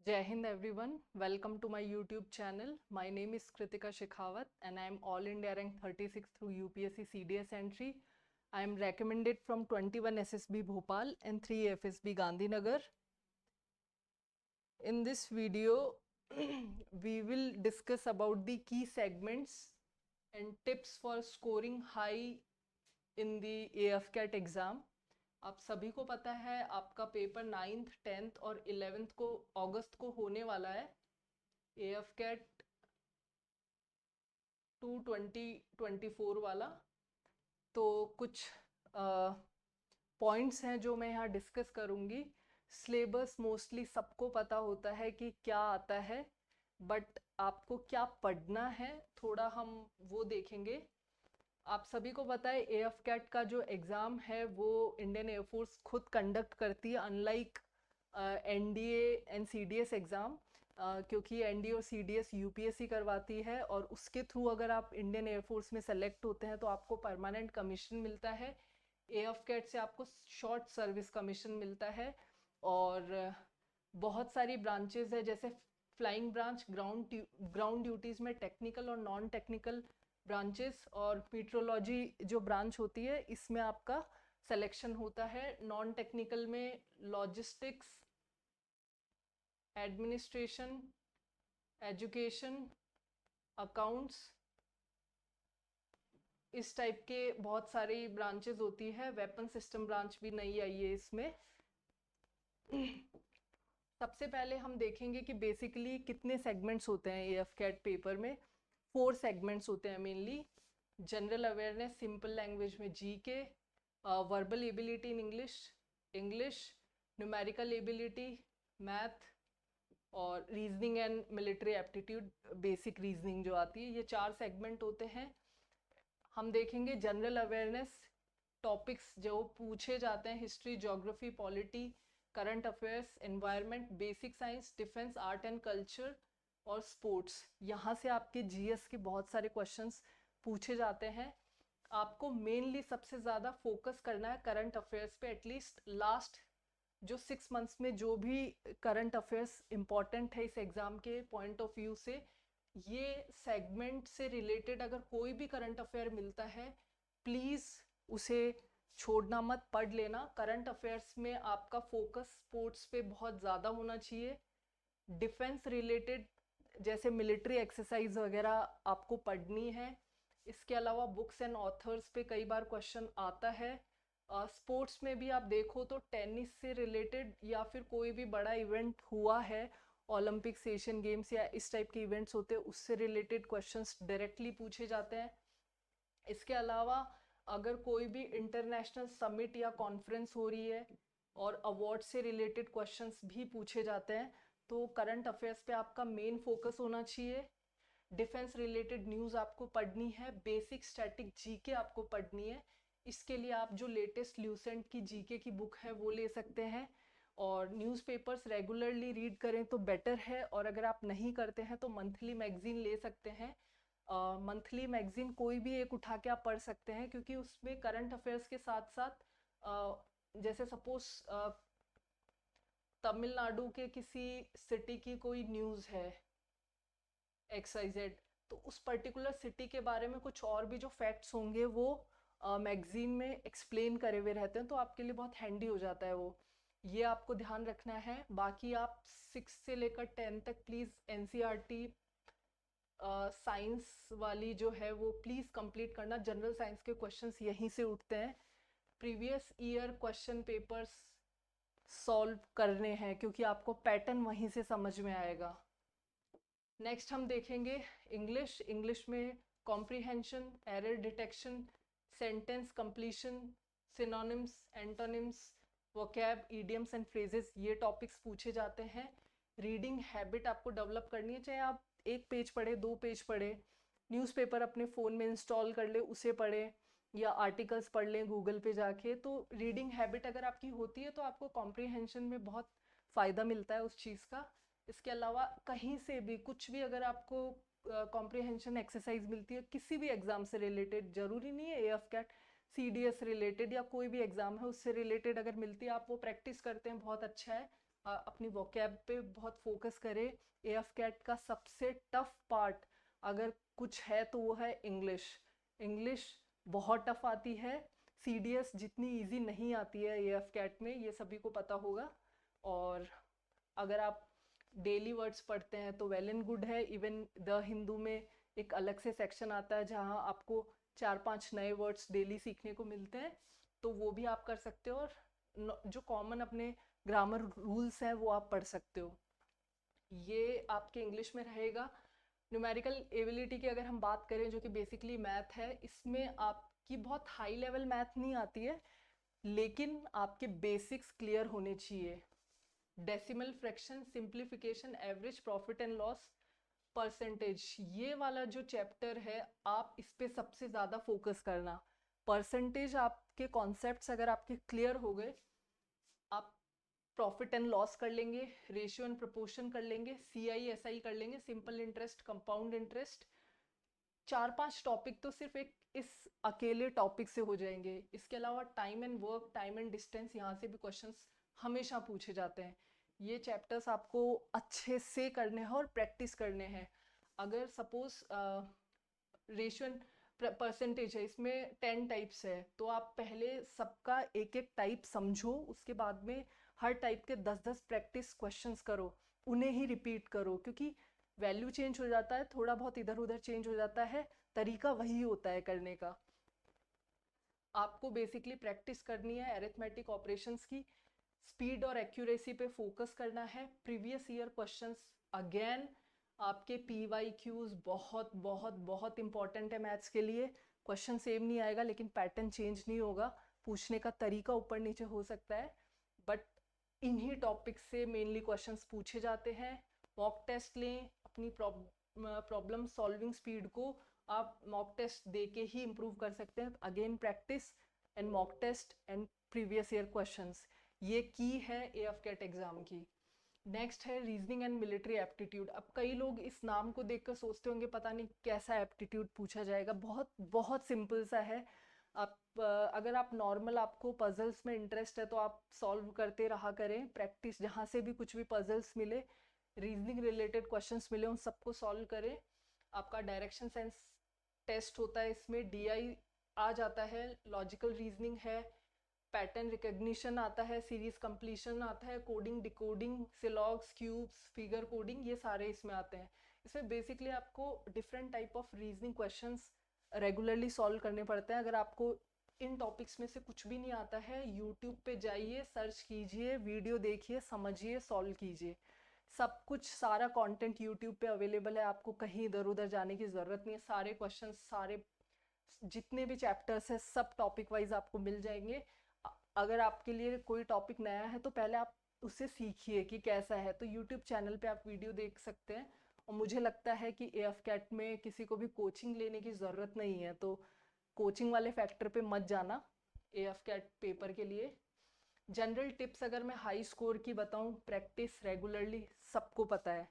Jai Hind everyone, welcome to my YouTube channel. My name is Kritika Shekhawat and I am All India rank 36 through UPSC CDS entry. I am recommended from 21 SSB Bhopal and 3 FSB Gandhinagar. In this video, we will discuss about the key segments and tips for scoring high in the AFCAT exam. आप सभी को पता है आपका paper 9th 10th और 11th को अगस्त को होने वाला है AFCAT 2024 वाला। तो कुछ पॉइंट्स हैं जो मैं यहाँ डिस्कस करूँगी। सिलेबस मोस्टली सबको पता होता है कि क्या आता है, बट आपको क्या पढ़ना है थोड़ा हम वो देखेंगे। आप सभी को पता है AFCAT का जो एग्ज़ाम है वो इंडियन एयरफोर्स खुद कंडक्ट करती है, unlike NDA and CDS exam, क्योंकि NDA और CDS UPSC करवाती है और उसके थ्रू अगर आप इंडियन एयरफोर्स में सेलेक्ट होते हैं तो आपको परमानेंट कमीशन मिलता है। AFCAT से आपको शॉर्ट सर्विस कमीशन मिलता है। और बहुत सारी ब्रांचेस है, जैसे फ्लाइंग ब्रांच, ग्राउंड ड्यूटीज़ में टेक्निकल और नॉन टेक्निकल ब्रांचेस, और मीट्रोलॉजी जो ब्रांच होती है इसमें आपका सिलेक्शन होता है। नॉन टेक्निकल में लॉजिस्टिक्स, एडमिनिस्ट्रेशन, एजुकेशन, अकाउंट्स, इस टाइप के बहुत सारी ब्रांचेस होती है। वेपन सिस्टम ब्रांच भी नई आई है इसमें। सबसे पहले हम देखेंगे कि बेसिकली कितने सेगमेंट्स होते हैं AFCAT पेपर में। 4 सेगमेंट्स होते हैं mainly. General awareness simple language में GK, verbal ability in English, numerical ability, math, और reasoning and military aptitude, basic reasoning जो आती है। ये 4 सेगमेंट होते हैं। हम देखेंगे जनरल अवेयरनेस टॉपिक्स जो पूछे जाते हैं: history, geography, polity, current affairs, environment, basic science, defence, art and culture और स्पोर्ट्स। यहाँ से आपके GS के बहुत सारे क्वेश्चंस पूछे जाते हैं। आपको मेनली सबसे ज़्यादा फोकस करना है करंट अफेयर्स पे। एटलीस्ट लास्ट जो 6 मंथ्स में जो भी करंट अफेयर्स इम्पॉर्टेंट है इस एग्ज़ाम के पॉइंट ऑफ व्यू से, ये सेगमेंट से रिलेटेड अगर कोई भी करंट अफेयर मिलता है प्लीज़ उसे छोड़ना मत, पढ़ लेना। करंट अफेयर्स में आपका फोकस स्पोर्ट्स पे बहुत ज़्यादा होना चाहिए। डिफेंस रिलेटेड जैसे मिलिट्री एक्सरसाइज वगैरह आपको पढ़नी है। इसके अलावा बुक्स एंड ऑथर्स पे कई बार क्वेश्चन आता है। स्पोर्ट्स में भी आप देखो तो टेनिस से रिलेटेड या फिर कोई भी बड़ा इवेंट हुआ है, ओलंपिक्स, एशियन गेम्स या इस टाइप के इवेंट्स होते हैं, उससे रिलेटेड क्वेश्चंस डायरेक्टली पूछे जाते हैं। इसके अलावा अगर कोई भी इंटरनेशनल समिट या कॉन्फ्रेंस हो रही है और अवार्ड से रिलेटेड क्वेश्चंस भी पूछे जाते हैं, तो करंट अफेयर्स पे आपका मेन फोकस होना चाहिए। डिफेंस रिलेटेड न्यूज़ आपको पढ़नी है। बेसिक स्टैटिक GK आपको पढ़नी है। इसके लिए आप जो लेटेस्ट ल्यूसेंट की GK की बुक है वो ले सकते हैं, और न्यूज़पेपर्स रेगुलरली रीड करें तो बेटर है। और अगर आप नहीं करते हैं तो मंथली मैगजीन ले सकते हैं। मंथली मैगजीन कोई भी एक उठा के आप पढ़ सकते हैं, क्योंकि उसमें करंट अफेयर्स के साथ साथ जैसे सपोज तमिलनाडु के किसी सिटी की कोई न्यूज़ है XYZ, तो उस पर्टिकुलर सिटी के बारे में कुछ और भी जो फैक्ट्स होंगे वो मैगजीन में एक्सप्लेन करे हुए रहते हैं, तो आपके लिए बहुत हैंडी हो जाता है वो। ये आपको ध्यान रखना है। बाकी आप 6 से लेकर 10 तक प्लीज़ NCERT साइंस वाली जो है वो प्लीज़ कंप्लीट करना। जनरल साइंस के क्वेश्चंस यहीं से उठते हैं। Previous year question papers solve करने हैं, क्योंकि आपको पैटर्न वहीं से समझ में आएगा। नेक्स्ट हम देखेंगे इंग्लिश में comprehension, error detection, sentence completion, synonyms, antonyms, vocab, idioms and phrases, ये टॉपिक्स पूछे जाते हैं। रीडिंग हैबिट आपको डेवलप करनी है, चाहे आप 1 पेज पढ़े, 2 पेज पढ़े, न्यूज़पेपर अपने फ़ोन में इंस्टॉल कर ले उसे पढ़े, या आर्टिकल्स पढ़ लें गूगल पे जाके। तो रीडिंग हैबिट अगर आपकी होती है तो आपको कॉम्प्रिहेंशन में बहुत फ़ायदा मिलता है उस चीज़ का। इसके अलावा कहीं से भी कुछ भी अगर आपको कॉम्प्रिहेंशन एक्सरसाइज मिलती है किसी भी एग्ज़ाम से रिलेटेड, ज़रूरी नहीं है AFCAT, CDS रिलेटेड या कोई भी एग्ज़ाम है उससे रिलेटेड अगर मिलती है, आप वो प्रैक्टिस करते हैं बहुत अच्छा है। अपनी वोकैब पे बहुत फोकस करें। एएफ कैट का सबसे टफ पार्ट अगर कुछ है तो वो है इंग्लिश। इंग्लिश बहुत टफ आती है, सीडीएस जितनी इजी नहीं आती है एएफ कैट में, ये सभी को पता होगा। और अगर आप डेली वर्ड्स पढ़ते हैं तो वेल एंड गुड है। इवन द हिंदू में एक अलग से सेक्शन आता है जहाँ आपको 4-5 नए वर्ड्स डेली सीखने को मिलते हैं, तो वो भी आप कर सकते हो। और जो कॉमन अपने ग्रामर रूल्स हैं वो आप पढ़ सकते हो। ये आपके इंग्लिश में रहेगा। न्यूमेरिकल एबिलिटी की अगर हम बात करें, जो कि बेसिकली मैथ है, इसमें आपकी बहुत हाई लेवल मैथ नहीं आती है, लेकिन आपके बेसिक्स क्लियर होने चाहिए। Decimal fraction, simplification, average, profit and loss, percentage, ये वाला जो चैप्टर है आप इस पे सबसे ज़्यादा फोकस करना। परसेंटेज आपके कॉन्सेप्ट्स अगर आपके क्लियर हो गए, आप प्रॉफिट एंड लॉस कर लेंगे, रेशियो एंड प्रोपोर्शन कर लेंगे, CI SI कर लेंगे, simple interest, compound interest. 4-5 topic तो सिर्फ एक इस अकेले टॉपिक से हो जाएंगे। इसके अलावा time and work, time and distance, यहाँ से भी क्वेश्चंस हमेशा पूछे जाते हैं। ये चैप्टर्स आपको अच्छे से करने हैं और प्रैक्टिस करने हैं। अगर सपोज रेशियो एंड परसेंटेज है, इसमें 10 टाइप्स है, तो आप पहले सबका एक एक टाइप समझो, उसके बाद में हर टाइप के 10-10 प्रैक्टिस क्वेश्चंस करो, उन्हें ही रिपीट करो, क्योंकि वैल्यू चेंज हो जाता है, थोड़ा बहुत इधर उधर चेंज हो जाता है, तरीका वही होता है करने का। आपको बेसिकली प्रैक्टिस करनी है अरिथमेटिक ऑपरेशंस की, स्पीड और एक्यूरेसी पे फोकस करना है। प्रीवियस ईयर क्वेश्चंस अगेन आपके PYQs बहुत बहुत बहुत इंपॉर्टेंट है मैथ्स के लिए। क्वेश्चन सेम नहीं आएगा लेकिन पैटर्न चेंज नहीं होगा, पूछने का तरीका ऊपर नीचे हो सकता है, बट इन्हीं टॉपिक से मेनली क्वेश्चंस पूछे जाते हैं। मॉक टेस्ट लें, अपनी प्रॉब्लम सॉल्विंग स्पीड को आप मॉक टेस्ट दे के ही इम्प्रूव कर सकते हैं। Again practice and mock test and previous year questions, ये की है एएफ कैट एग्जाम की। नेक्स्ट है रीजनिंग एंड मिलिट्री एप्टीट्यूड। अब कई लोग इस नाम को देखकर सोचते होंगे पता नहीं कैसा एप्टीट्यूड पूछा जाएगा, बहुत बहुत सिंपल सा है। आप अगर आप नॉर्मल, आपको पजल्स में इंटरेस्ट है तो आप सॉल्व करते रहा करें, प्रैक्टिस, जहाँ से भी कुछ भी पजल्स मिले, रीजनिंग रिलेटेड क्वेश्चंस मिले, उन सबको सॉल्व करें। आपका डायरेक्शन सेंस टेस्ट होता है, इसमें DI आ जाता है, लॉजिकल रीजनिंग है, पैटर्न रिकग्निशन आता है, सीरीज कंप्लीशन आता है, coding, decoding, syllogisms, cubes, figure coding, ये सारे इसमें आते हैं। इसमें बेसिकली आपको different type of reasoning questions regularly solve करने पड़ते हैं। अगर आपको इन टॉपिक्स में से कुछ भी नहीं आता है, यूट्यूब पे जाइए, सर्च कीजिए, वीडियो देखिए, समझिए, सॉल्व कीजिए। सब कुछ, सारा कंटेंट यूट्यूब पे अवेलेबल है, आपको कहीं इधर उधर जाने की ज़रूरत नहीं है। सारे क्वेश्चंस, सारे जितने भी चैप्टर्स हैं, सब टॉपिक वाइज आपको मिल जाएंगे। अगर आपके लिए कोई टॉपिक नया है तो पहले आप उससे सीखिए कि कैसा है, तो यूट्यूब चैनल पे आप वीडियो देख सकते हैं। और मुझे लगता है कि एएफ कैट में किसी को भी कोचिंग लेने की ज़रूरत नहीं है, तो कोचिंग वाले फैक्टर पे मत जाना एएफ कैट पेपर के लिए। जनरल टिप्स अगर मैं हाई स्कोर की बताऊं, प्रैक्टिस रेगुलरली, सबको पता है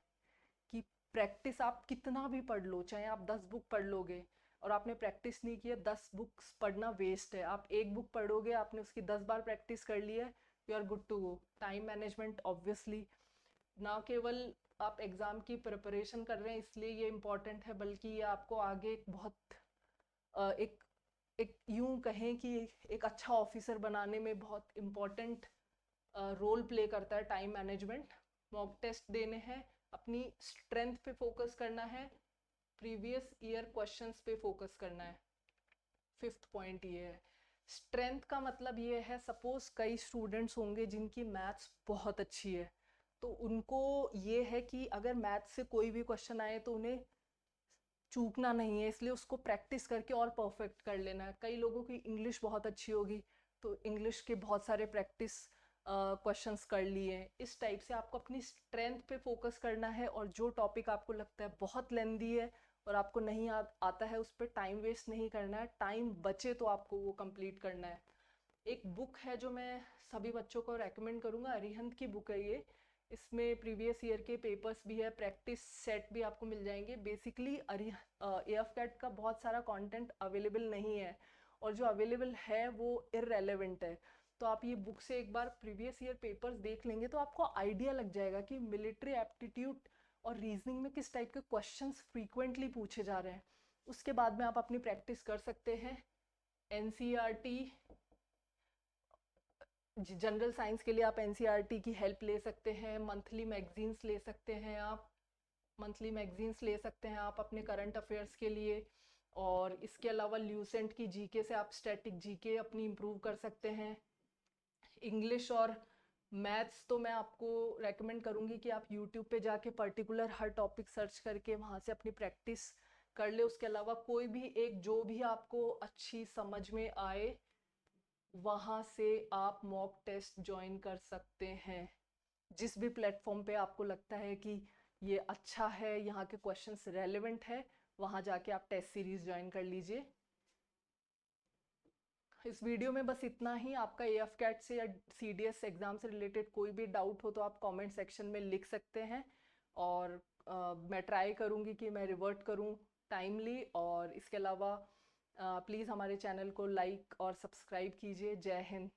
कि प्रैक्टिस आप कितना भी पढ़ लो, चाहे आप 10 बुक पढ़ लोगे और आपने प्रैक्टिस नहीं की है, 10 बुक्स पढ़ना वेस्ट है। आप एक बुक पढ़ोगे, आपने उसकी 10 बार प्रैक्टिस कर ली है, you are good to go. Time management obviously, ना केवल आप एग्ज़ाम की प्रिपरेशन कर रहे हैं इसलिए ये इम्पॉर्टेंट है, बल्कि ये आपको आगे एक बहुत एक एक यूं कहें कि एक अच्छा ऑफिसर बनाने में बहुत इम्पॉर्टेंट रोल प्ले करता है टाइम मैनेजमेंट। मॉक टेस्ट देने हैं, अपनी स्ट्रेंथ पे फोकस करना है, प्रीवियस ईयर क्वेश्चंस पे फोकस करना है। 5th पॉइंट ये है। स्ट्रेंथ का मतलब ये है, सपोज कई स्टूडेंट्स होंगे जिनकी मैथ्स बहुत अच्छी है, तो उनको ये है कि अगर मैथ्स से कोई भी क्वेश्चन आए तो उन्हें चूकना नहीं है, इसलिए उसको प्रैक्टिस करके और परफेक्ट कर लेना है। कई लोगों की इंग्लिश बहुत अच्छी होगी तो इंग्लिश के बहुत सारे प्रैक्टिस क्वेश्चंस कर लिए। इस टाइप से आपको अपनी स्ट्रेंथ पे फोकस करना है, और जो टॉपिक आपको लगता है बहुत लेंदी है और आपको नहीं आता है, उस पर टाइम वेस्ट नहीं करना है, टाइम बचे तो आपको वो कंप्लीट करना है। एक बुक है जो मैं सभी बच्चों को रेकमेंड करूँगा, अरिहंत की बुक है ये। इसमें प्रीवियस ईयर के पेपर्स भी है, प्रैक्टिस सेट भी आपको मिल जाएंगे। बेसिकली एएफ कैट का बहुत सारा कंटेंट अवेलेबल नहीं है, और जो अवेलेबल है वो इररेलेवेंट है, तो आप ये बुक से एक बार प्रीवियस ईयर पेपर्स देख लेंगे तो आपको आइडिया लग जाएगा कि मिलिट्री एप्टीट्यूड और रीजनिंग में किस टाइप के क्वेश्चंस फ्रीक्वेंटली पूछे जा रहे हैं। उसके बाद में आप अपनी प्रैक्टिस कर सकते हैं। एनसीईआरटी जनरल साइंस के लिए आप एनसीईआरटी की हेल्प ले सकते हैं। मंथली मैगजीन्स ले सकते हैं आप, मंथली मैगजीन्स ले सकते हैं आप अपने करंट अफेयर्स के लिए। और इसके अलावा ल्यूसेंट की जीके से आप स्टैटिक जीके अपनी इम्प्रूव कर सकते हैं। इंग्लिश और मैथ्स तो मैं आपको रेकमेंड करूँगी कि आप यूट्यूब पे जाके पर्टिकुलर हर टॉपिक सर्च करके वहाँ से अपनी प्रैक्टिस कर ले। उसके अलावा कोई भी एक जो भी आपको अच्छी समझ में आए वहाँ से आप मॉक टेस्ट ज्वाइन कर सकते हैं। जिस भी प्लेटफॉर्म पे आपको लगता है कि ये अच्छा है, यहाँ के क्वेश्चंस रेलेवेंट है, वहाँ जाके आप टेस्ट सीरीज ज्वाइन कर लीजिए। इस वीडियो में बस इतना ही। आपका एएफ कैट से या सीडीएस एग्जाम से रिलेटेड कोई भी डाउट हो तो आप कमेंट सेक्शन में लिख सकते हैं, और मैं ट्राई करूँगी कि मैं रिवर्ट करूँ टाइमली। और इसके अलावा प्लीज़ हमारे चैनल को लाइक और सब्सक्राइब कीजिए। जय हिंद।